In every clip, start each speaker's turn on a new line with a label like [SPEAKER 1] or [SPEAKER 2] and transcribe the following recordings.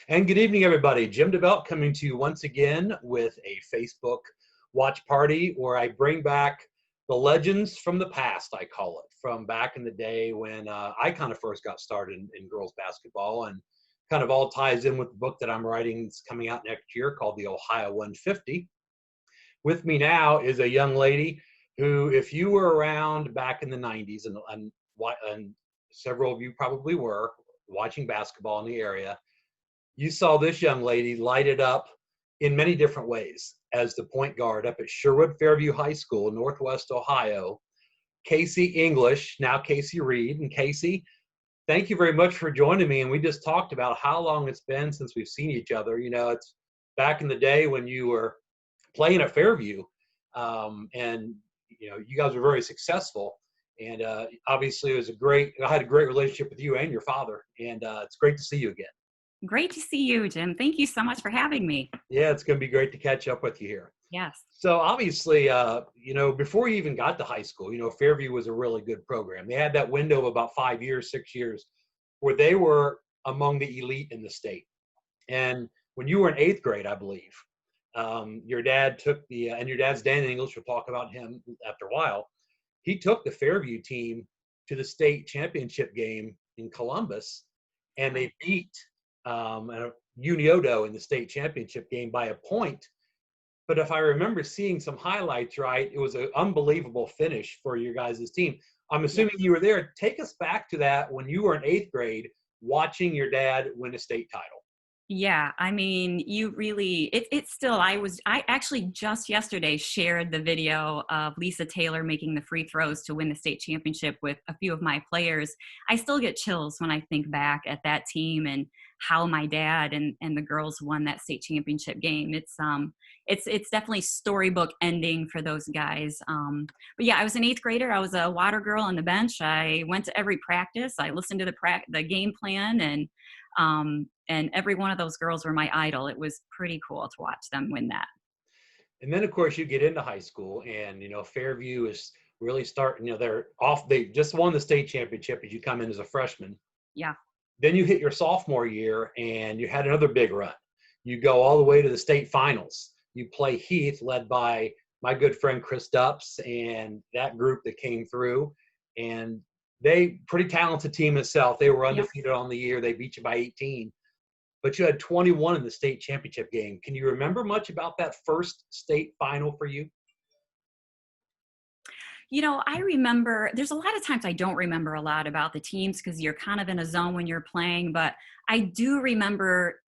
[SPEAKER 1] And good evening, everybody. Jim Dabbelt coming to you once again with a Facebook watch party where I bring back the legends from the past, I call it, from back in the day when I kind of first got started in girls basketball, and kind of all ties in with the book that I'm writing that's coming out next year called The Ohio 150. With me now is a young lady who, if you were around back in the 90s, and several of you probably were watching basketball in the area, you saw this young lady light it up in many different ways as the point guard up at Sherwood Fairview High School, Northwest Ohio. Kacee English, now Kacee Reid. And Kacee, thank you very much for joining me. And we just talked about how long it's been since we've seen each other. You know, it's back in the day when you were playing at Fairview, and you know, you guys were very successful. And obviously, I had a great relationship with you and your father. And it's great to see you again.
[SPEAKER 2] Great to see you, Jim. Thank you so much for having me.
[SPEAKER 1] Yeah, it's going to be great to catch up with you here.
[SPEAKER 2] Yes.
[SPEAKER 1] So obviously, you know, before you even got to high school, you know, Fairview was a really good program. They had that window of about 5 years, 6 years, where they were among the elite in the state. And when you were in eighth grade, I believe, your dad took and your dad's Dan English, we'll talk about him after a while. He took the Fairview team to the state championship game in Columbus, and they beat Uniodo in the state championship game by a point. But if I remember seeing some highlights right, it was an unbelievable finish for your guys' team. I'm assuming you were there. Take us back to that when you were in eighth grade watching your dad win a state title.
[SPEAKER 2] Yeah, I mean, you really, it's still, I actually just yesterday shared the video of Lisa Taylor making the free throws to win the state championship with a few of my players. I still get chills when I think back at that team and how my dad and the girls won that state championship game. It's definitely storybook ending for those guys. But yeah, I was an eighth grader. I was a water girl on the bench. I went to every practice. I listened to the game plan, and every one of those girls were my idol. It was pretty cool to watch them win that.
[SPEAKER 1] And then, of course, you get into high school, and, you know, Fairview is really starting, you know, they just won the state championship as you come in as a freshman.
[SPEAKER 2] Yeah.
[SPEAKER 1] Then you hit your sophomore year, and you had another big run. You go all the way to the state finals. You play Heath, led by my good friend Chris Dupps and that group that came through. And they, pretty talented team itself. They were undefeated on the year. They beat you by 18. But you had 21 in the state championship game. Can you remember much about that first state final for you?
[SPEAKER 2] You know, I remember there's a lot of times I don't remember a lot about the teams because you're kind of in a zone when you're playing, but I do remember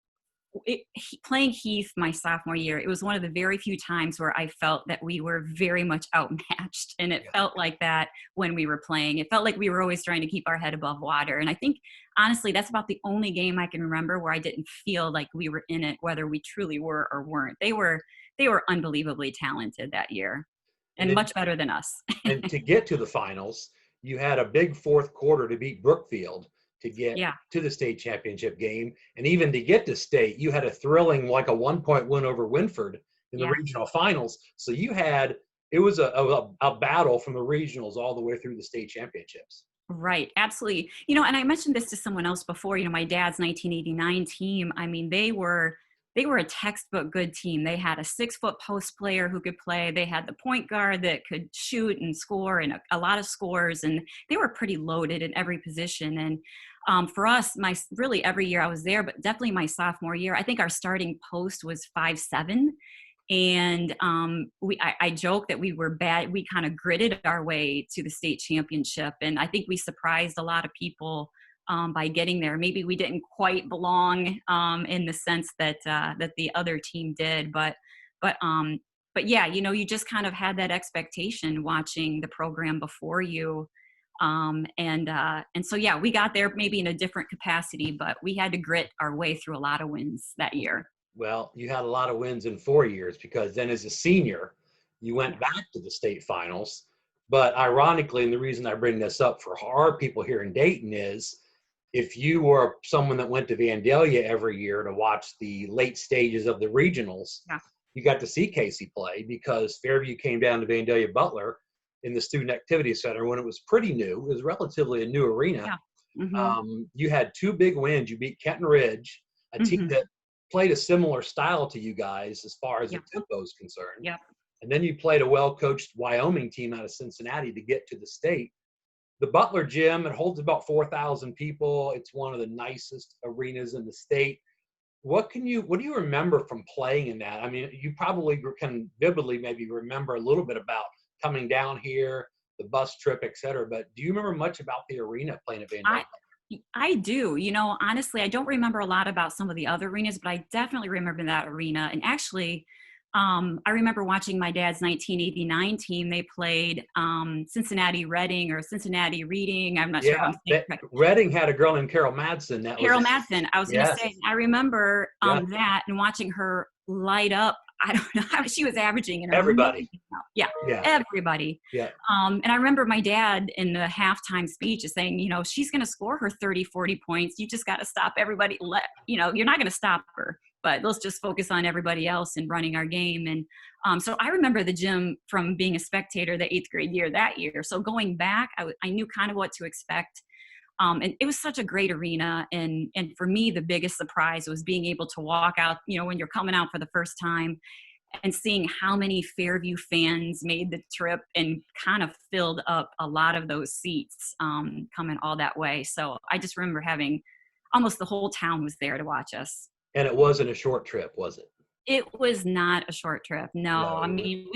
[SPEAKER 2] playing Heath my sophomore year. It was one of the very few times where I felt that we were very much outmatched, and it felt like that when we were playing. It felt like we were always trying to keep our head above water, and I think honestly that's about the only game I can remember where I didn't feel like we were in it, whether we truly were or weren't. They were unbelievably talented that year, and much better than us.
[SPEAKER 1] And to get to the finals, you had a big fourth quarter to beat Brookfield to get to the state championship game. And even to get to state, you had a thrilling, like a 1-point win over Winford in the regional finals. So it was a battle from the regionals all the way through the state championships.
[SPEAKER 2] Right. Absolutely. You know, and I mentioned this to someone else before, you know, my dad's 1989 team. I mean, they were a textbook good team. They had a 6-foot post player who could play. They had the point guard that could shoot and score, and a lot of scores. And they were pretty loaded in every position. And for us, really every year I was there, but definitely my sophomore year, I think our starting post was 5'7". And I joke that we were bad. We kind of gritted our way to the state championship. And I think we surprised a lot of people by getting there. Maybe we didn't quite belong in the sense that the other team did, but yeah, you know, you just kind of had that expectation watching the program before you, and so yeah, we got there maybe in a different capacity, but we had to grit our way through a lot of wins that year.
[SPEAKER 1] Well, you had a lot of wins in 4 years, because then as a senior, you went back to the state finals. But ironically, and the reason I bring this up for our people here in Dayton is, if you were someone that went to Vandalia every year to watch the late stages of the regionals, you got to see Kacee play, because Fairview came down to Vandalia Butler in the Student Activity Center when it was pretty new. It was relatively a new arena. You had 2 big wins. You beat Kenton Ridge a team
[SPEAKER 2] Mhm.
[SPEAKER 1] that played a similar style to you guys as far as the
[SPEAKER 2] Yep.
[SPEAKER 1] tempo is concerned.
[SPEAKER 2] Yep.
[SPEAKER 1] And then you played a well-coached Wyoming team out of Cincinnati to get to the state. The Butler Gym, it holds about 4,000 people. It's one of the nicest arenas in the state. What do you remember from playing in that? I mean, you probably can vividly maybe remember a little bit about coming down here, the bus trip, et cetera. But do you remember much about the arena playing at Vanderbilt?
[SPEAKER 2] I I do. Honestly, I don't remember a lot about some of the other arenas, but I definitely remember that arena. And actually, I remember watching my dad's 1989 team. They played Cincinnati Reading or Cincinnati Reading. I'm not sure if
[SPEAKER 1] Yeah,
[SPEAKER 2] I'm saying it correct.
[SPEAKER 1] Reading had a girl named Carol Madsen. That was
[SPEAKER 2] Carol Madsen. I was going to
[SPEAKER 1] yes,
[SPEAKER 2] say, I remember
[SPEAKER 1] yeah,
[SPEAKER 2] that and watching her light up. I don't know how she was averaging in a
[SPEAKER 1] everybody.
[SPEAKER 2] million. Yeah,
[SPEAKER 1] Yeah,
[SPEAKER 2] everybody.
[SPEAKER 1] yeah,
[SPEAKER 2] And I remember my dad in the halftime speech is saying, she's going to score her 30, 40 points. You just got to stop everybody. You're not going to stop her, but let's just focus on everybody else and running our game. And so I remember the gym from being a spectator the 8th grade year that year. So going back, I knew kind of what to expect. And it was such a great arena. And for me, the biggest surprise was being able to walk out, when you're coming out for the first time and seeing how many Fairview fans made the trip and kind of filled up a lot of those seats coming all that way. So I just remember having almost the whole town was there to watch us.
[SPEAKER 1] and it wasn't a short trip, was it?
[SPEAKER 2] It was not a short trip. No,
[SPEAKER 1] No,
[SPEAKER 2] I mean,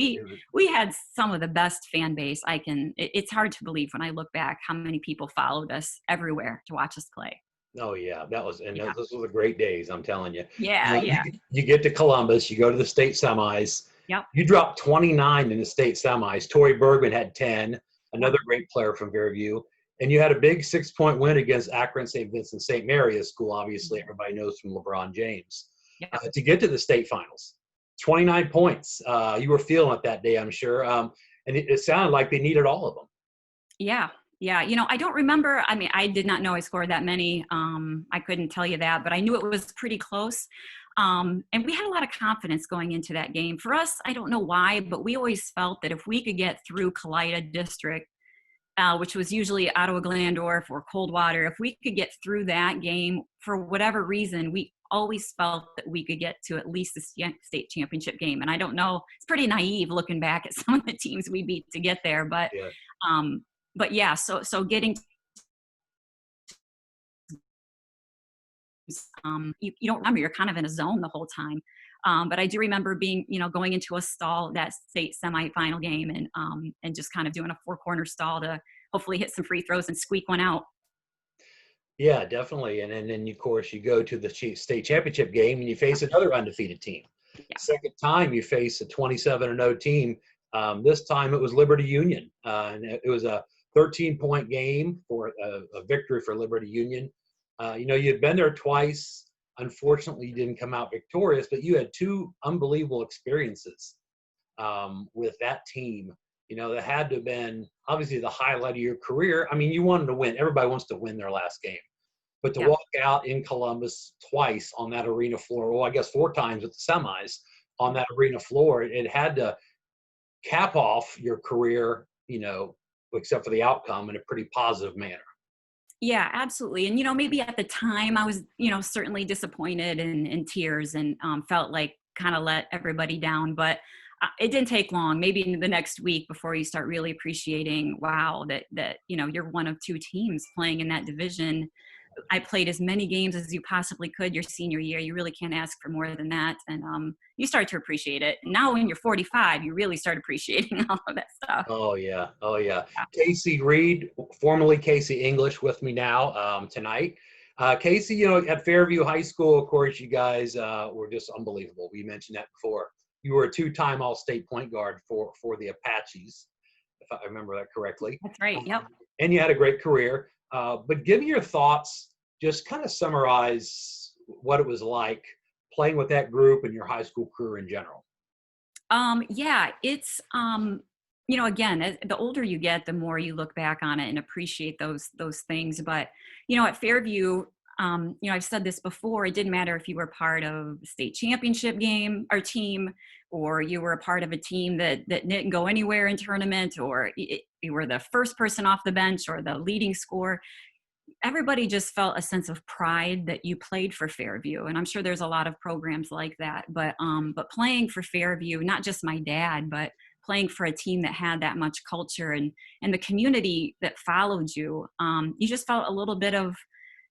[SPEAKER 2] we had some of the best fan base. It's hard to believe when I look back how many people followed us everywhere to watch us play.
[SPEAKER 1] oh yeah, that was, and
[SPEAKER 2] Yeah.
[SPEAKER 1] those were the great days. I'm telling you.
[SPEAKER 2] Yeah. Yeah.
[SPEAKER 1] You get to Columbus, you go to the state semis.
[SPEAKER 2] Yep.
[SPEAKER 1] You dropped 29 in the state semis. Torrey Bergman had 10, another great player from Fairview, and you had a big 6-point win against Akron St. Vincent St. Mary, a school obviously everybody knows from LeBron James.
[SPEAKER 2] Yep.
[SPEAKER 1] To get to the state finals, 29 points. You were feeling it that day, I'm sure, and it sounded like they needed all of them.
[SPEAKER 2] Yeah. Yeah. I don't remember. I mean, I did not know I scored that many. I couldn't tell you that, but I knew it was pretty close. And we had a lot of confidence going into that game. For us, I don't know why, but we always felt that if we could get through Kalida District, which was usually Ottawa Glandorf or Coldwater, if we could get through that game for whatever reason, we always felt that we could get to at least the state championship game. And I don't know, it's pretty naive looking back at some of the teams we beat to get there,
[SPEAKER 1] Yeah.
[SPEAKER 2] but yeah, so getting you don't remember, you're kind of in a zone the whole time. But I do remember being, going into a stall that state semifinal game and just kind of doing a 4-corner stall to hopefully hit some free throws and squeak one out.
[SPEAKER 1] Yeah, definitely. And then, of course, you go to the state championship game and you face another undefeated team.
[SPEAKER 2] Yeah.
[SPEAKER 1] Second time you face a 27-0 team. This time it was Liberty Union. And it was a 13-point game for a victory for Liberty Union. You'd been there twice. Unfortunately, you didn't come out victorious, but you had 2 unbelievable experiences with that team. That had to have been obviously the highlight of your career. I mean, you wanted to win. Everybody wants to win their last game. But to walk out in Columbus twice on that arena floor, well, I guess 4 times with the semis on that arena floor, it had to cap off your career, except for the outcome, in a pretty positive manner.
[SPEAKER 2] Yeah, absolutely. And, maybe at the time I was, certainly disappointed and in tears and felt like kind of let everybody down. But it didn't take long, maybe in the next week, before you start really appreciating, wow, that you're one of 2 teams playing in that division. I played as many games as you possibly could your senior year. You really can't ask for more than that. And you start to appreciate it. Now when you're 45, you really start appreciating all of that stuff.
[SPEAKER 1] Oh, yeah. Oh, yeah. Kacee Reid, formerly Kacee English, with me now tonight. Kacee, at Fairview High School, of course, you guys were just unbelievable. We mentioned that before. You were a 2-time All-State point guard for the Apaches, if I remember that correctly.
[SPEAKER 2] That's right. Yep.
[SPEAKER 1] And you had a great career. But give me your thoughts. Just kind of summarize what it was like playing with that group and your high school career in general.
[SPEAKER 2] Yeah, it's, again, the older you get, the more you look back on it and appreciate those things. But, at Fairview, I've said this before, it didn't matter if you were part of the state championship game or team, or you were a part of a team that didn't go anywhere in tournament, or you were the first person off the bench or the leading scorer. everybody just felt a sense of pride that you played for Fairview. And I'm sure there's a lot of programs like that, but playing for Fairview, not just my dad, but playing for a team that had that much culture and the community that followed you, you just felt a little bit of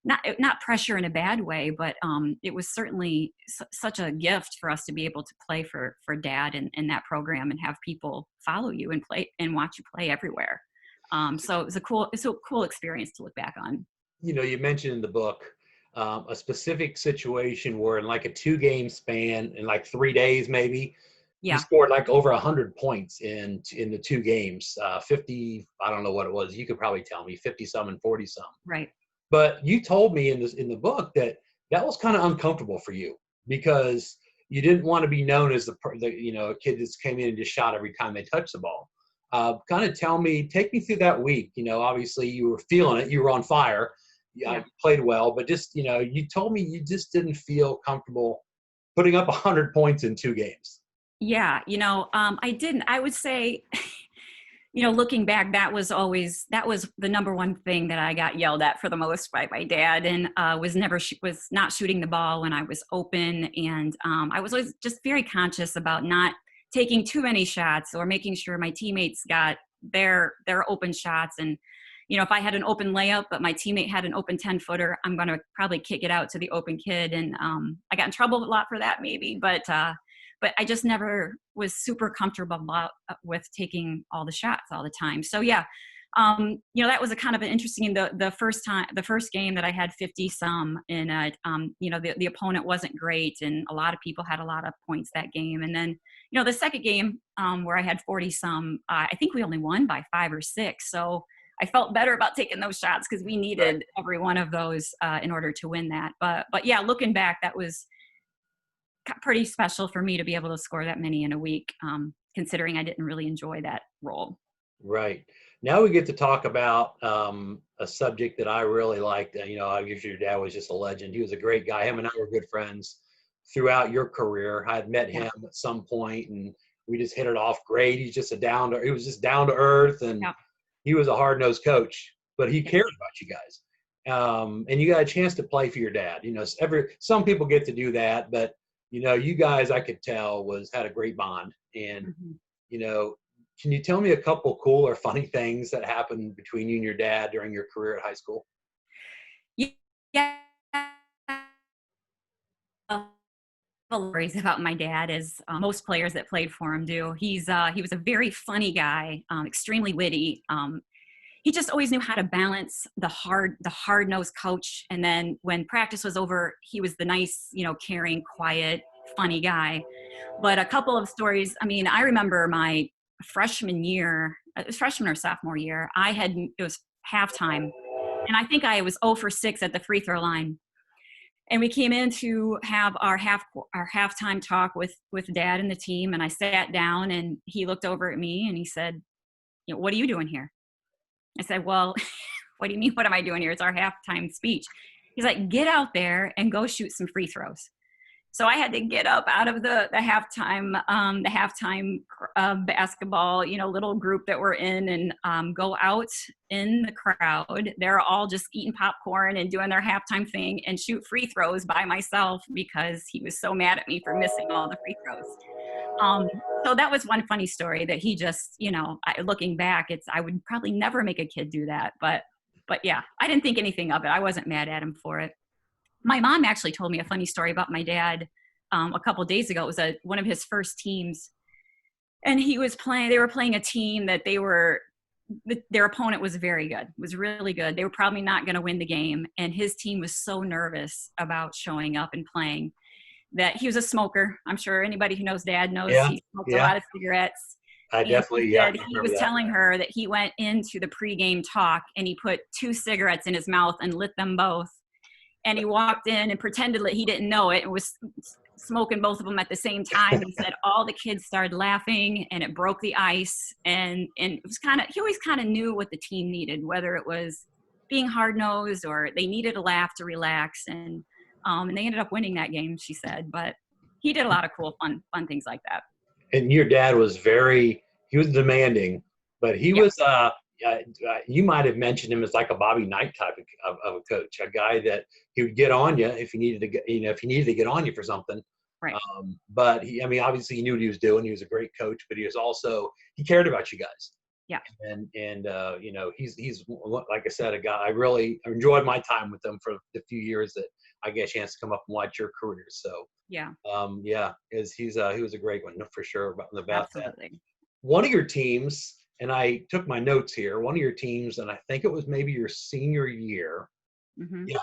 [SPEAKER 2] not pressure in a bad way, but it was certainly such a gift for us to be able to play for dad in that program and have people follow you and play and watch you play everywhere. So it's a cool experience to look back on.
[SPEAKER 1] You know, you mentioned in the book a specific situation where in like a 2-game span, in like 3 days maybe, you
[SPEAKER 2] Yeah.
[SPEAKER 1] scored like over 100 points in the 2 games, 50, I don't know what it was. You could probably tell me 50 some and 40 some.
[SPEAKER 2] Right.
[SPEAKER 1] But you told me in the book that was kind of uncomfortable for you because you didn't want to be known as the a kid that came in and just shot every time they touched the ball. Kind of take me through that week. You know, obviously you were feeling it. You were on fire. Yeah. You played well, but just, you told me you just didn't feel comfortable putting up 100 points in 2 games.
[SPEAKER 2] Yeah. I didn't. I would say, looking back, that was the number one thing that I got yelled at for the most by my dad, and was not shooting the ball when I was open. And I was always just very conscious about not taking too many shots or making sure my teammates got their open shots. And, if I had an open layup, but my teammate had an open 10-footer, I'm going to probably kick it out to the open kid. And I got in trouble a lot for that maybe, but I just never was super comfortable with taking all the shots all the time. So yeah, that was a kind of an interesting, the first game that I had 50 some and, the opponent wasn't great and a lot of people had a lot of points that game. And then, the second game where I had 40 some, I think we only won by 5 or 6. So I felt better about taking those shots because we needed every one of those in order to win that. But yeah, looking back, that was pretty special for me to be able to score that many in a week, considering I didn't really enjoy that role.
[SPEAKER 1] Right. Now we get to talk about a subject that I really liked. I guess your dad was just a legend. He was a great guy. Him and I were good friends throughout your career. I had met him at some point, and we just hit it off great. He was just down to earth, and he was a hard-nosed coach, but he cared about you guys. And you got a chance to play for your dad. Some people get to do that, but you guys, I could tell, had a great bond. And, can you tell me a couple cool or funny things that happened between you and your dad during your career at high school?
[SPEAKER 2] Yeah. Stories about my dad, as most players that played for him do. He was a very funny guy, extremely witty. He just always knew how to balance the hard-nosed coach. And then when practice was over, he was the nice, caring, quiet, funny guy. But a couple of stories, I remember my freshman year, freshman or sophomore year, it was halftime. And I think I was 0 for 6 at the free throw line. And we came in to have our halftime talk with dad and the team. And I sat down and he looked over at me and he said, "What are you doing here?" I said, "Well, what do you mean, what am I doing here? It's our halftime speech." He's like, "Get out there and go shoot some free throws." So I had to get up out of the halftime basketball, little group that we're in, and go out in the crowd. They're all just eating popcorn and doing their halftime thing and shoot free throws by myself because he was so mad at me for missing all the free throws. So that was one funny story that he just, looking back, I would probably never make a kid do that. But yeah, I didn't think anything of it. I wasn't mad at him for it. My mom actually told me a funny story about my dad a couple of days ago. It was one of his first teams. And they were playing a team that their opponent was very good, was really good. They were probably not going to win the game. And his team was so nervous about showing up and playing that he was a smoker. I'm sure anybody who knows dad knows he smoked a lot of cigarettes.
[SPEAKER 1] I definitely,
[SPEAKER 2] He was telling her that he went into the pregame talk and he put 2 cigarettes in his mouth and lit them both. And he walked in and pretended that he didn't know it and was smoking both of them at the same time. And said all the kids started laughing and it broke the ice. And it was he always kind of knew what the team needed, whether it was being hard-nosed or they needed a laugh to relax. And they ended up winning that game, she said. But he did a lot of cool, fun things like that.
[SPEAKER 1] And your dad was he was demanding, but he was you might have mentioned him as like a Bobby Knight type of a coach, a guy that he would get on you if he needed to get, if he needed to get on you for something.
[SPEAKER 2] Right.
[SPEAKER 1] But obviously he knew what he was doing. He was a great coach, but he cared about you guys.
[SPEAKER 2] Yeah.
[SPEAKER 1] And he's like I said, a guy I really enjoyed my time with him for the few years that I get a chance to come up and watch your career. So
[SPEAKER 2] Yeah.
[SPEAKER 1] he was a great one for sure about
[SPEAKER 2] Absolutely.
[SPEAKER 1] that. One of your teams, and I took my notes here, one of your teams, and I think it was maybe your senior year.
[SPEAKER 2] Mm-hmm.
[SPEAKER 1] Yeah.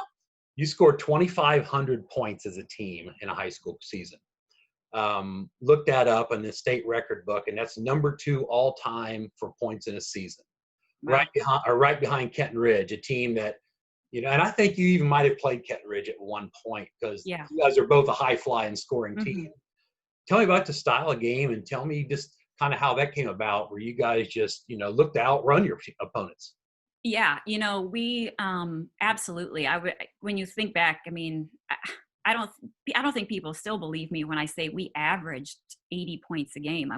[SPEAKER 1] You scored 2,500 points as a team in a high school season. Looked that up in the state record book, and that's number 2 all time for points in a season.
[SPEAKER 2] Wow.
[SPEAKER 1] Right behind Kenton Ridge, a team that, and I think you even might have played Kenton Ridge at one point because you guys are both a high flying scoring team. Tell me about the style of game and tell me just kind of how that came about, where you guys just, looked to outrun your opponents.
[SPEAKER 2] Yeah, we absolutely. When you think back, I don't think people still believe me when I say we averaged 80 points a game.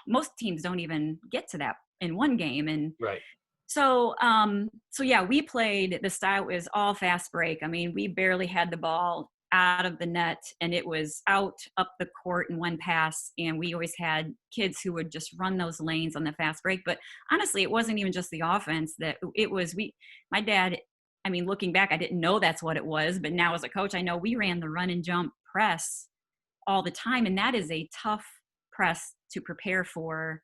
[SPEAKER 2] Most teams don't even get to that in one game. And
[SPEAKER 1] right.
[SPEAKER 2] So we played, the style was all fast break. We barely had the ball out of the net, and it was out up the court in one pass. And we always had kids who would just run those lanes on the fast break. But honestly, it wasn't even just the offense my dad, looking back, I didn't know that's what it was. But now as a coach, I know we ran the run and jump press all the time. And that is a tough press to prepare for.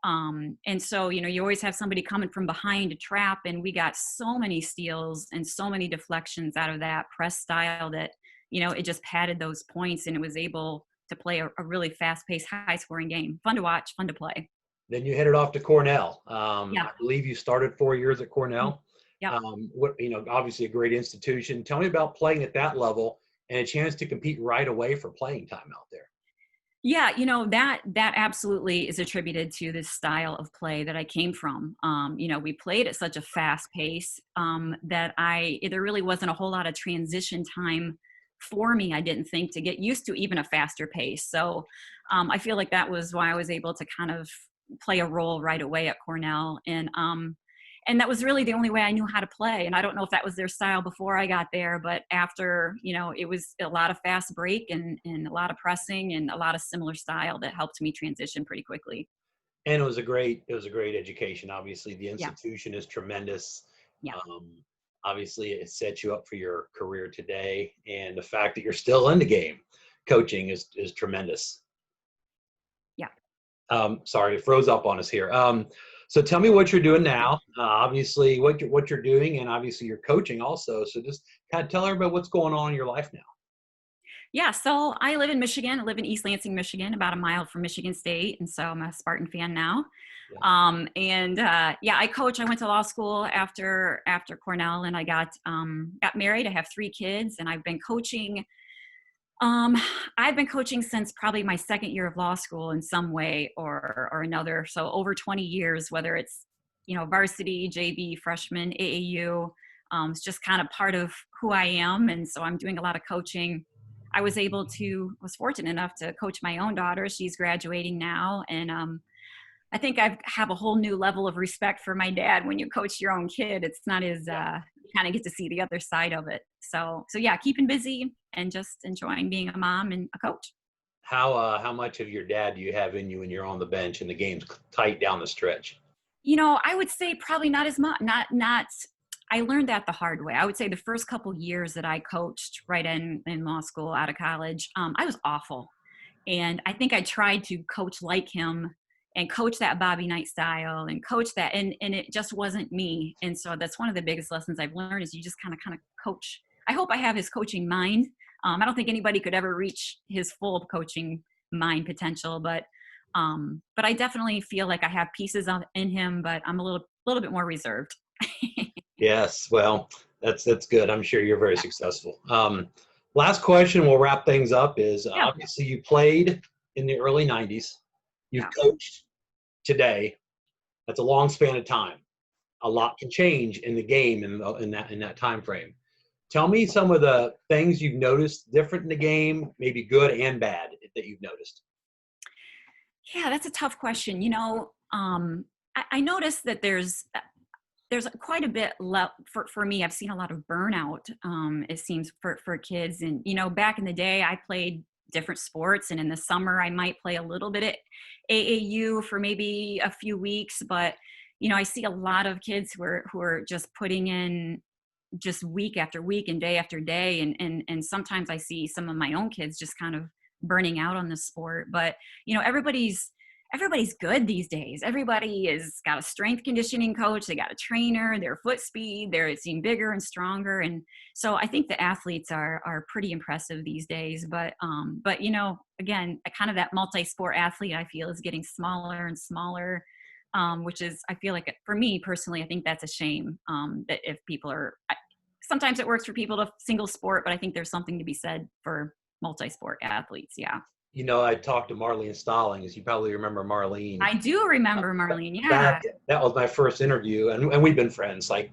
[SPEAKER 2] And so, you always have somebody coming from behind to trap. And we got so many steals and so many deflections out of that press style that, it just padded those points, and it was able to play a really fast-paced, high-scoring game. Fun to watch, fun to play.
[SPEAKER 1] Then you headed off to Cornell.
[SPEAKER 2] Yeah.
[SPEAKER 1] I believe you started 4 years at Cornell.
[SPEAKER 2] Yeah.
[SPEAKER 1] Obviously a great institution. Tell me about playing at that level and a chance to compete right away for playing time out there.
[SPEAKER 2] Yeah, that absolutely is attributed to this style of play that I came from. We played at such a fast pace that there really wasn't a whole lot of transition time for me, I didn't think, to get used to even a faster pace. So I feel like that was why I was able to kind of play a role right away at Cornell. And that was really the only way I knew how to play. And I don't know if that was their style before I got there, but after, it was a lot of fast break and a lot of pressing and a lot of similar style that helped me transition pretty quickly.
[SPEAKER 1] And it was a great education. Obviously the institution is tremendous.
[SPEAKER 2] Yeah.
[SPEAKER 1] Obviously it sets you up for your career today. And the fact that you're still in the game coaching is tremendous.
[SPEAKER 2] Yeah.
[SPEAKER 1] Sorry, it froze up on us here. So tell me what you're doing now. Obviously, what you're doing, and obviously you're coaching also. So just kind of tell everybody what's going on in your life now.
[SPEAKER 2] Yeah, so I live in Michigan. I live in East Lansing, Michigan, about a mile from Michigan State, and so I'm a Spartan fan now. Yeah. I coach. I went to law school after Cornell, and I got married. I have 3 kids, and I've been coaching. I've been coaching since probably my second year of law school in some way or another. So over 20 years, whether it's, varsity, JV, freshman, AAU, it's just kind of part of who I am. And so I'm doing a lot of coaching. I was fortunate enough to coach my own daughter. She's graduating now. And I think I have a whole new level of respect for my dad when you coach your own kid. It's not as, you kind of get to see the other side of it. So yeah, keeping busy and just enjoying being a mom and a coach.
[SPEAKER 1] How much of your dad do you have in you when you're on the bench and the game's tight down the stretch?
[SPEAKER 2] I would say probably not as much, I learned that the hard way. I would say the first couple years that I coached right in law school out of college, I was awful. And I think I tried to coach like him and coach that Bobby Knight style and coach that. And it just wasn't me. And so that's one of the biggest lessons I've learned is you just kind of coach. I hope I have his coaching mind. I don't think anybody could ever reach his full coaching mind potential, but I definitely feel like I have pieces in him, but I'm a little bit more reserved.
[SPEAKER 1] Yes, well, that's good. I'm sure you're very successful. Last question, we'll wrap things up, is obviously you played in the early 90s. You've coached today. That's a long span of time. A lot can change in the game in that time frame. Tell me some of the things you've noticed different in the game, maybe good and bad, that you've noticed.
[SPEAKER 2] Yeah, that's a tough question. I noticed that there's quite a bit for me. I've seen a lot of burnout, it seems, for kids. And, back in the day, I played different sports, and in the summer I might play a little bit at AAU for maybe a few weeks. But, I see a lot of kids who are just putting in just week after week and day after day. And sometimes I see some of my own kids just kind of burning out on the sport. But, everybody's good these days. Everybody is got a strength conditioning coach. They got a trainer, their foot speed, they're seem bigger and stronger. And so I think the athletes are pretty impressive these days. But again, kind of that multi-sport athlete, I feel, is getting smaller and smaller, which is, I feel like, for me personally, I think that's a shame, that if people sometimes it works for people to single sport, but I think there's something to be said for multi-sport athletes. Yeah.
[SPEAKER 1] I talked to Marlene Stallings. You probably remember Marlene.
[SPEAKER 2] I do remember Marlene. Yeah.
[SPEAKER 1] That was my first interview, and we've been friends, for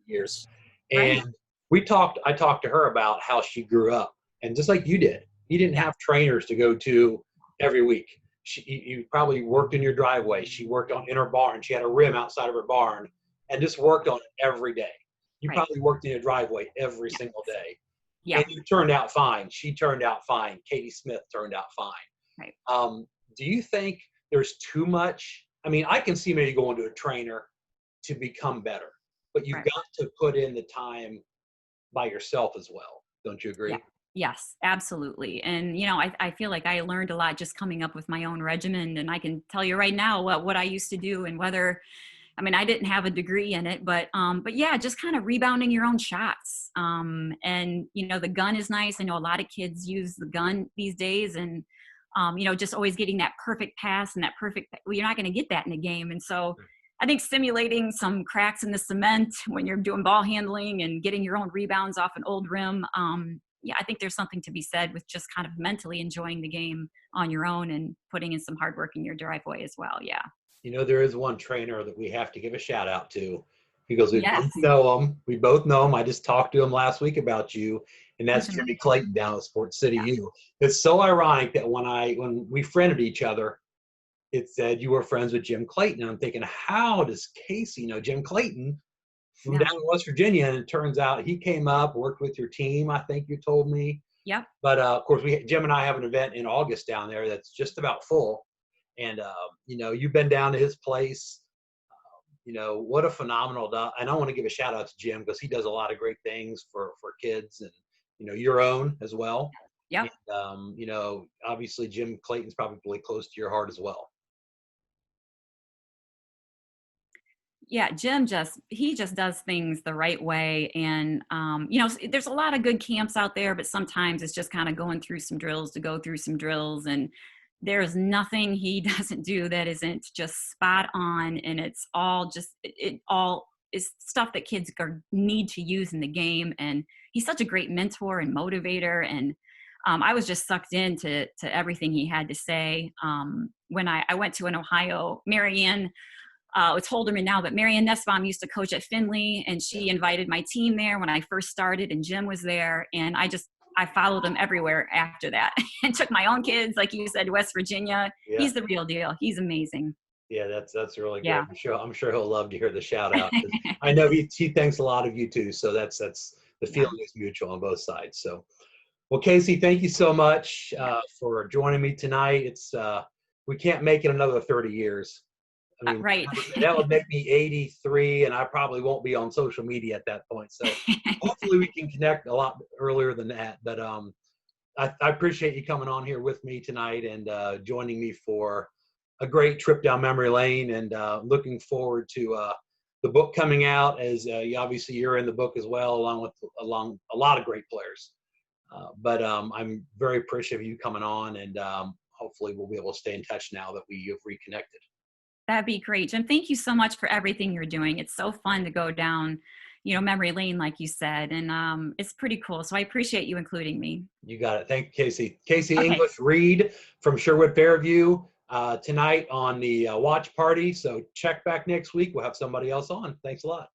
[SPEAKER 1] years. And
[SPEAKER 2] right.
[SPEAKER 1] I talked to her about how she grew up, and just like you did, you didn't have trainers to go to every week. You probably worked in your driveway. She worked in her barn. She had a rim outside of her barn and just worked on it every day. You probably worked in your driveway every single day.
[SPEAKER 2] Yeah.
[SPEAKER 1] And you turned out fine. She turned out fine. Katie Smith turned out fine.
[SPEAKER 2] Right.
[SPEAKER 1] Do you think there's too much? I mean, I can see maybe going to a trainer to become better, but you've got to put in the time by yourself as well. Don't you agree?
[SPEAKER 2] Yeah. Yes, absolutely. And, I feel like I learned a lot just coming up with my own regimen. And I can tell you right now what I used to do, and I didn't have a degree in it, but yeah, just kind of rebounding your own shots. And, the gun is nice. I know a lot of kids use the gun these days, and, just always getting that perfect pass and you're not going to get that in a game. And so I think simulating some cracks in the cement when you're doing ball handling and getting your own rebounds off an old rim. I think there's something to be said with just kind of mentally enjoying the game on your own and putting in some hard work in your driveway as well. Yeah.
[SPEAKER 1] There is one trainer that we have to give a shout out to, because we both know him. We both know him. I just talked to him last week about you, and that's Jimmy Clayton down at Sports City U. It's so ironic that when we friended each other, it said you were friends with Jim Clayton. And I'm thinking, how does Kacee know Jim Clayton from down in West Virginia? And it turns out he came up, worked with your team, I think you told me.
[SPEAKER 2] Yep.
[SPEAKER 1] But of course, Jim and I have an event in August down there that's just about full. And, you've been down to his place. What a phenomenal and I want to give a shout out to Jim, because he does a lot of great things for kids, and, your own as well.
[SPEAKER 2] Yeah.
[SPEAKER 1] And, obviously Jim Clayton's probably close to your heart as well.
[SPEAKER 2] Yeah, Jim he just does things the right way. And, there's a lot of good camps out there, but sometimes it's just kind of going through some drills to go through some drills. And there's nothing he doesn't do that isn't just spot on. And it's all it all is stuff that kids need to use in the game. And he's such a great mentor and motivator. And I was just sucked into everything he had to say. When I went to an Ohio, Marianne, it's Holderman now, but Marianne Nussbaum used to coach at Findlay, and she invited my team there when I first started, and Jim was there. And I followed him everywhere after that and took my own kids, like you said, to West Virginia. Yeah. He's the real deal. He's amazing.
[SPEAKER 1] Yeah, that's really good. Yeah. I'm sure he'll love to hear the shout out. I know he thanks a lot of you too. So that's the feeling is mutual on both sides. So, well, Kacee, thank you so much for joining me tonight. It's we can't make it another 30 years. I mean,
[SPEAKER 2] right.
[SPEAKER 1] That would make me 83, and I probably won't be on social media at that point. So hopefully we can connect a lot earlier than that. But I appreciate you coming on here with me tonight and joining me for a great trip down memory lane, and looking forward to the book coming out, as obviously you're in the book as well, along with a lot of great players. But I'm very appreciative of you coming on, and hopefully we'll be able to stay in touch now that we have reconnected.
[SPEAKER 2] That'd be great, Jim. Thank you so much for everything you're doing. It's so fun to go down, memory lane, like you said, and it's pretty cool. So I appreciate you including me.
[SPEAKER 1] You got it. Thank you, Kacee. Kacee English, Reid from Sherwood Fairview tonight on the watch party. So check back next week. We'll have somebody else on. Thanks a lot.